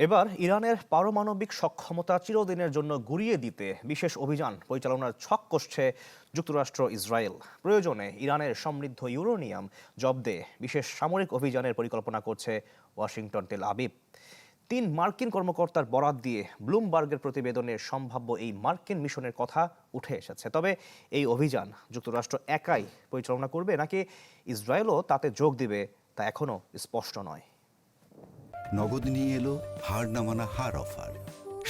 এবার ইরানের পারমাণবিক সক্ষমতা চিরদিনের জন্য গুঁড়িয়ে দিতে বিশেষ অভিযান পরিচালনার ছক কষছে যুক্তরাষ্ট্র ইসরায়েল। প্রয়োজনে ইরানের সমৃদ্ধ ইউরেনিয়াম জব্দে বিশেষ সামরিক অভিযানের পরিকল্পনা করছে ওয়াশিংটন তেল আবিব। 3 মার্কিন কর্মকর্তার বরাত দিয়ে ব্লুমবার্গের প্রতিবেদনের সম্ভাব্য এই মার্কিন মিশনের কথা উঠে এসেছে। তবে এই অভিযান যুক্তরাষ্ট্র একাই পরিচালনা করবে নাকি ইসরায়েলও তাতে যোগ দিবে তা এখনও স্পষ্ট নয়। নগদ নিয়ে এলো হার না মানা হার অফার।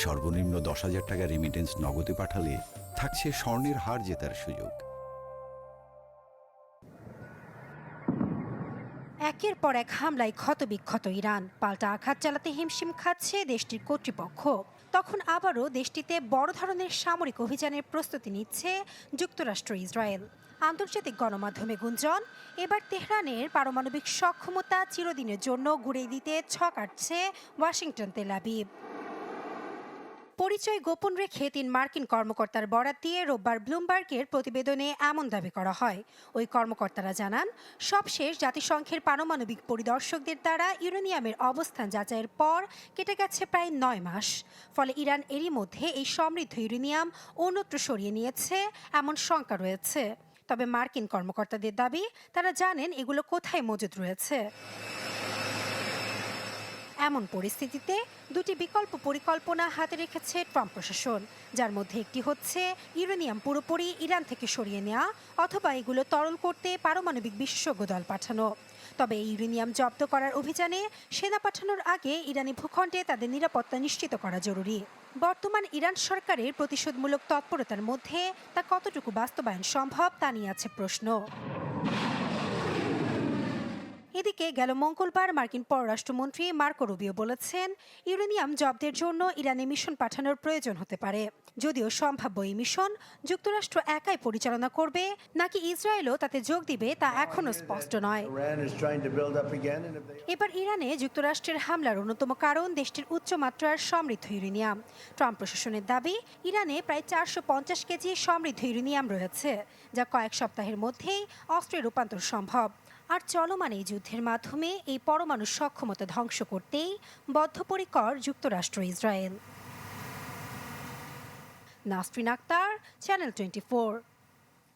সর্বনিম্ন 10,000 টাকা রেমিটেন্স নগদে পাঠালে থাকছে স্বর্ণের হার জেতার সুযোগ। একের পর এক হামলায় ক্ষতবিক্ষত ইরান, পাল্টা আঘাত চালাতে হিমশিম খাচ্ছে দেশটির কর্তৃপক্ষ। তখন আবারও দেশটিতে বড় ধরনের সামরিক অভিযানের প্রস্তুতি নিচ্ছে যুক্তরাষ্ট্র ইসরায়েল। আন্তর্জাতিক গণমাধ্যমে গুঞ্জন, এবার তেহরানের পারমাণবিক সক্ষমতা চিরদিনের জন্য গুঁড়িয়ে দিতে ছক আঁটছে ওয়াশিংটন তেল আবিব। পরিচয় গোপন রেখে 3 মার্কিন কর্মকর্তার বরাত দিয়ে রোববার ব্লুমবার্গের প্রতিবেদনে এমন দাবি করা হয়। ওই কর্মকর্তারা জানান, সবশেষ জাতিসংঘের পারমাণবিক পরিদর্শকদের দ্বারা ইউরেনিয়ামের অবস্থান যাচাইয়ের পর কেটে গেছে প্রায় 9 মাস। ফলে ইরান এরই মধ্যে এই সমৃদ্ধ ইউরেনিয়াম অন্যত্র সরিয়ে নিয়েছে এমন শঙ্কা রয়েছে। তবে মার্কিন কর্মকর্তাদের দাবি, তারা জানেন এগুলো কোথায় মজুদ রয়েছে। এমন পরিস্থিতিতে 2টি বিকল্প পরিকল্পনা হাতে রেখেছে ট্রাম্প প্রশাসন, যার মধ্যে একটি হচ্ছে ইউরেনিয়াম পুরোপুরি ইরান থেকে সরিয়ে নেওয়া অথবা এগুলো তরল করতে পারমাণবিক বিশেষজ্ঞ দল পাঠানো। তবে এই ইউরেনিয়াম জব্দ করার অভিযানে সেনা পাঠানোর আগে ইরানি ভূখণ্ডে তাদের নিরাপত্তা নিশ্চিত করা জরুরি। বর্তমান ইরান সরকারের প্রতিশোধমূলক তৎপরতার মধ্যে তা কতটুকু বাস্তবায়ন সম্ভব তা নিয়ে আছে প্রশ্ন। এদিকে গেল মঙ্গলবার মার্কিন পররাষ্ট্রমন্ত্রী মার্কো রুবিও বলেছেন, ইউরেনিয়াম জব্দের জন্য ইরানে মিশন পাঠানোর প্রয়োজন হতে পারে। যদিও সম্ভাব্য এই মিশন যুক্তরাষ্ট্র একাই পরিচালনা করবে নাকি ইসরায়েলও তাতে যোগ দিবে তা এখনও স্পষ্ট নয়। এবার ইরানে যুক্তরাষ্ট্রের হামলার অন্যতম কারণ দেশটির উচ্চমাত্রার সমৃদ্ধ ইউরেনিয়াম। ট্রাম্প প্রশাসনের দাবি, ইরানে প্রায় 450 কেজি সমৃদ্ধ ইউরেনিয়াম রয়েছে, যা কয়েক সপ্তাহের মধ্যেই অস্ত্রে রূপান্তর সম্ভব। আর চলমান এই যুদ্ধের মাধ্যমে এই পরমাণু সক্ষমতা ধ্বংস করতেই বদ্ধপরিকর যুক্তরাষ্ট্র ইসরায়েল। নাসরিন আক্তার, চ্যানেল 24।